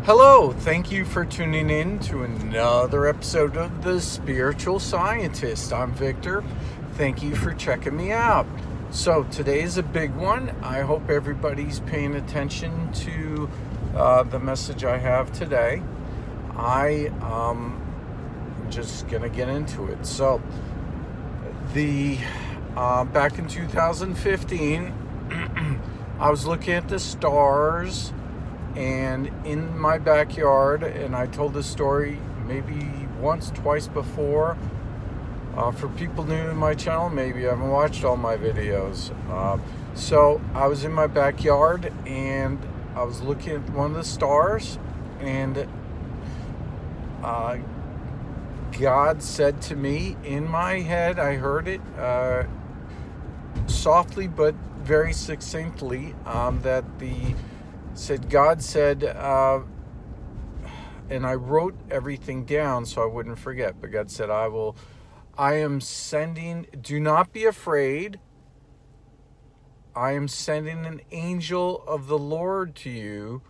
Hello, thank you for tuning in to another episode of The Spiritual Scientist. I'm Victor. Thank you for checking me out. So, today is a big one. I hope everybody's paying attention to the message I have today. I'm just going to get into it. So, back in 2015, I was looking at the stars and in my backyard, and I told this story maybe once, twice before. For people new to my channel, maybe you haven't watched all my videos. So I was in my backyard and I was looking at one of the stars, and God said to me in my head, I heard it softly but very succinctly, God said, and I wrote everything down so I wouldn't forget, but God said, I am sending, do not be afraid. I am sending an angel of the Lord to you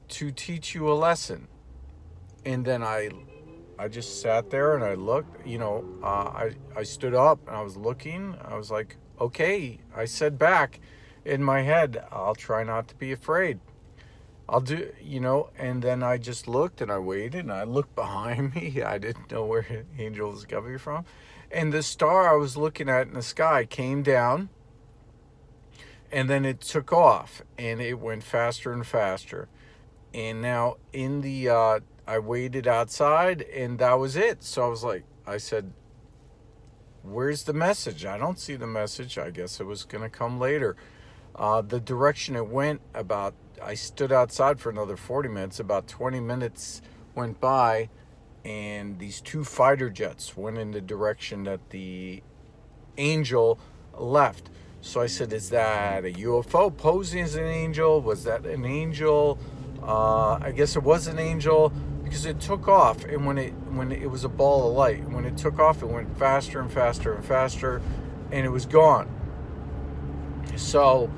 to teach you a lesson. And then I just sat there and I looked, I stood up and I was looking. I was like, okay, I said back in my head, I'll try not to be afraid. I'll do, and then I just looked and I waited and I looked behind me. I didn't know where the angel was coming from. And the star I was looking at in the sky came down, and then it took off and it went faster and faster. And now I waited outside and that was it. So I said, where's the message? I don't see the message. I guess it was going to come later. The direction it went I stood outside for another 40 minutes. About 20 minutes went by, and these two fighter jets went in the direction that the angel left. So I said, is that a UFO posing as an angel? Was that an angel? I guess it was an angel, because it took off, and when it was a ball of light. When it took off, it went faster and faster and faster, and it was gone. So,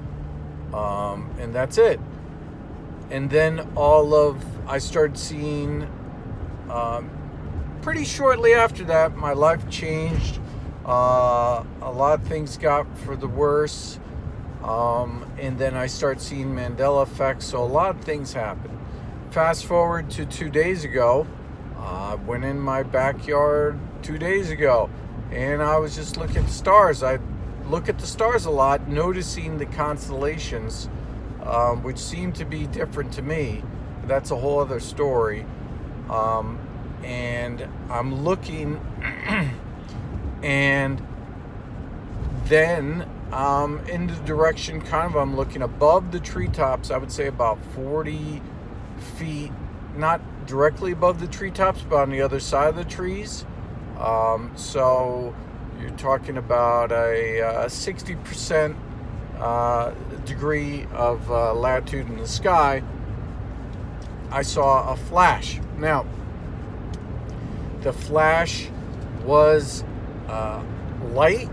and that's it. And then I started seeing, pretty shortly after that, my life changed. A lot of things got for the worse. And then I started seeing Mandela effects. So a lot of things happened. Fast forward to 2 days ago. I went in my backyard 2 days ago, and I was just looking at the stars. I look at the stars a lot, noticing the constellations, which seem to be different to me. That's a whole other story. And I'm looking, and then in the direction, I'm looking above the treetops. I would say about 40 feet, not directly above the treetops, but on the other side of the trees. So you're talking about a 60% degree of latitude in the sky. I saw a flash. Now, the flash was light,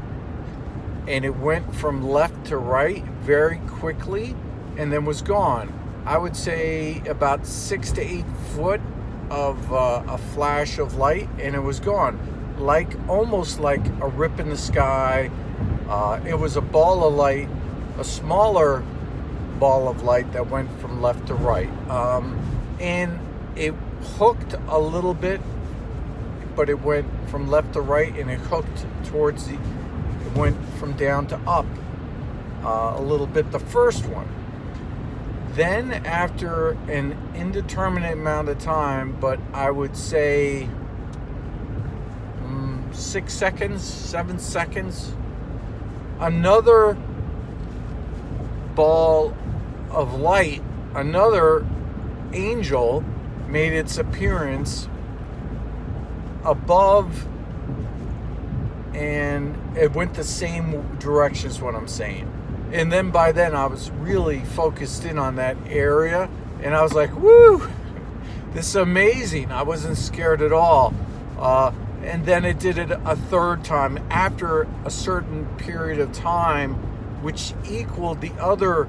and it went from left to right very quickly and then was gone. I would say about 6 to 8 foot of a flash of light, and it was gone. Almost like a rip in the sky. It was a ball of light, a smaller ball of light that went from left to right. And it hooked a little bit, but it went from left to right, and it hooked it went from down to up a little bit, the first one. Then after an indeterminate amount of time, but I would say 6 seconds, 7 seconds, another ball of light, another angel made its appearance above, and it went the same direction as what I'm saying. And then by then I was really focused in on that area, and I was like, woo, this is amazing. I wasn't scared at all. And then it did it a third time after a certain period of time, which equaled the other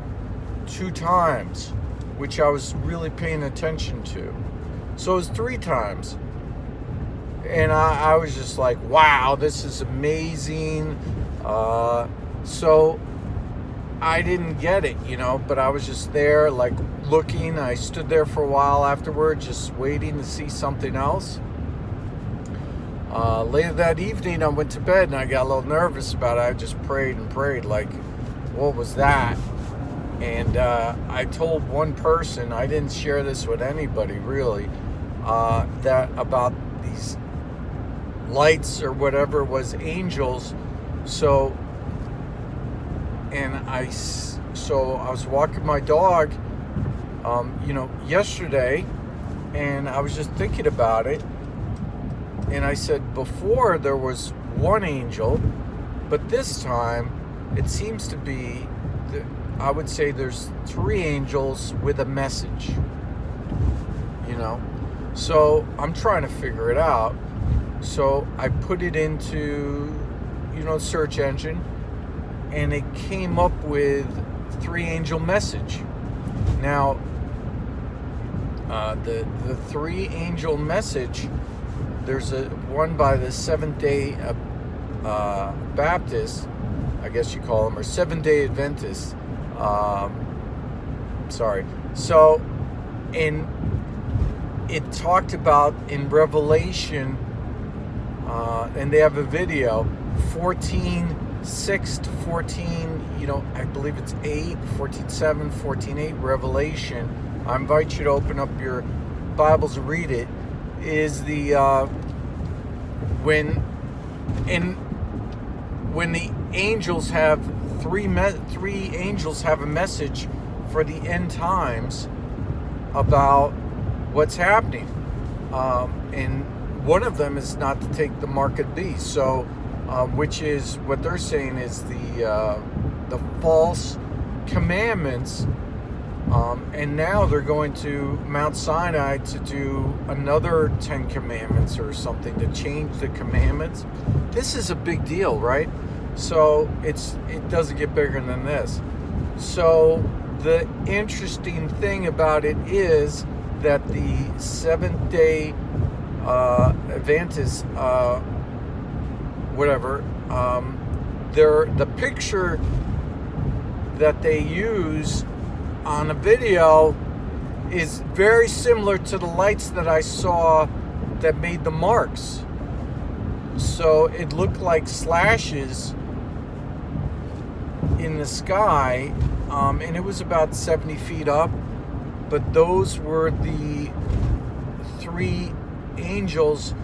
2 times, which I was really paying attention to. So it was 3 times. And I was just like, wow, this is amazing. So I didn't get it, but I was just there, like, looking. I stood there for a while afterward, just waiting to see something else. Later that evening, I went to bed and I got a little nervous about it. I just prayed and prayed, like, what was that? And I told one person, I didn't share this with anybody really, that about these lights or whatever was angels. So I was walking my dog, yesterday, and I was just thinking about it. And I said, before there was one angel, but this time it seems to be, I would say there's 3 angels with a message, So I'm trying to figure it out. So I put it into, search engine, and it came up with 3 angel message. Now, the 3 angel message, there's one by the Seventh-day Baptist, I guess you call them, or Seventh-day Adventist. So, it talked about in Revelation, and they have a video, 14:6 to 14, I believe it's 8, 14:7, 14:8, Revelation. I invite you to open up your Bibles and read it. Is the when the angels have three angels have a message for the end times about what's happening, and one of them is not to take the mark of the beast. So, which is what they're saying is the false commandments. And now they're going to Mount Sinai to do another 10 commandments or something, to change the commandments. This is a big deal, right? So it doesn't get bigger than this. So the interesting thing about it is that the Seventh-day Adventists, the picture that they use on a video is very similar to the lights that I saw that made the marks. So it looked like slashes in the sky, and it was about 70 feet up, but those were the 3 angels,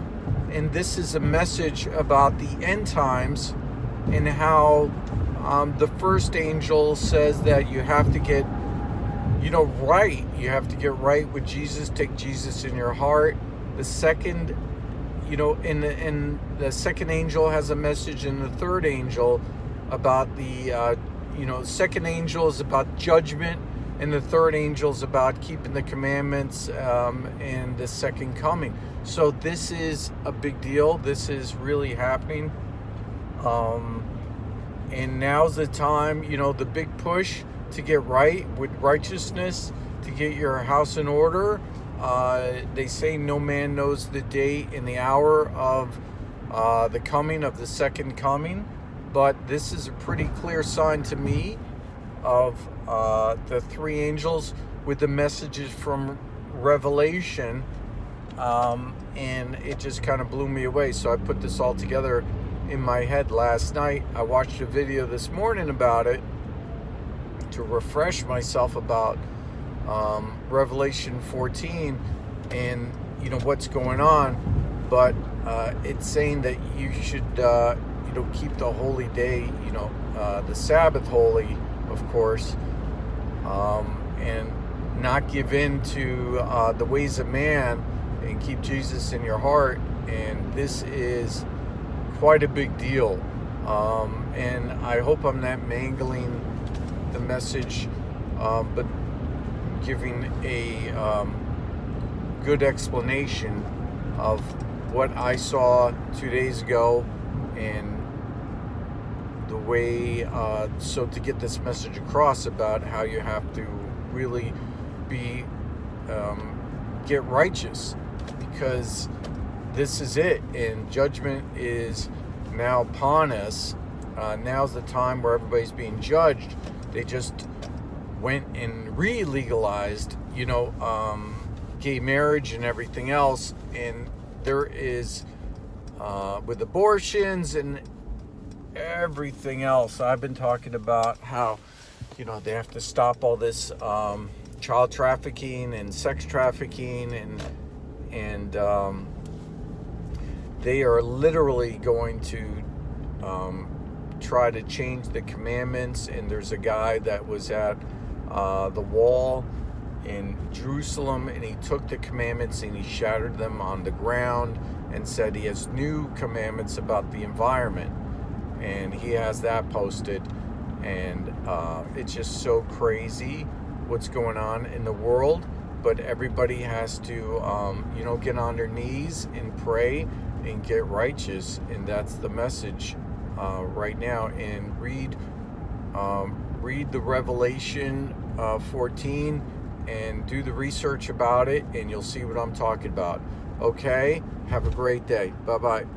and this is a message about the end times, and how the first angel says that you have to get right. You have to get right with Jesus. Take Jesus in your heart. The second, and the second angel has a message, and the third angel about the, second angel is about judgment, and the third angel is about keeping the commandments, and the second coming. So this is a big deal. This is really happening. And now's the time, the big push to get right with righteousness, to get your house in order. They say no man knows the day and the hour of the coming of the second coming, but this is a pretty clear sign to me of the 3 angels with the messages from Revelation, and it just kind of blew me away. So I put this all together in my head last night. I watched a video this morning about it to refresh myself about Revelation 14 and what's going on, but it's saying that you should keep the holy day, the Sabbath holy, of course, and not give in to the ways of man, and keep Jesus in your heart. And this is quite a big deal, and I hope I'm not mangling the message, but giving a good explanation of what I saw 2 days ago, and the way, so to get this message across about how you have to really be get righteous, because this is it, and judgment is now upon us. Now's the time where everybody's being judged. They just went and re-legalized, gay marriage and everything else, and there is with abortions and everything else. I've been talking about how they have to stop all this child trafficking and sex trafficking, and they are literally going to try to change the commandments. And there's a guy that was at the wall in Jerusalem, and he took the commandments and he shattered them on the ground and said he has new commandments about the environment, and he has that posted. And it's just so crazy what's going on in the world. But everybody has to get on their knees and pray and get righteous, and that's the message right now. And read the Revelation 14 and do the research about it, and you'll see what I'm talking about. Okay, have a great day. Bye-bye.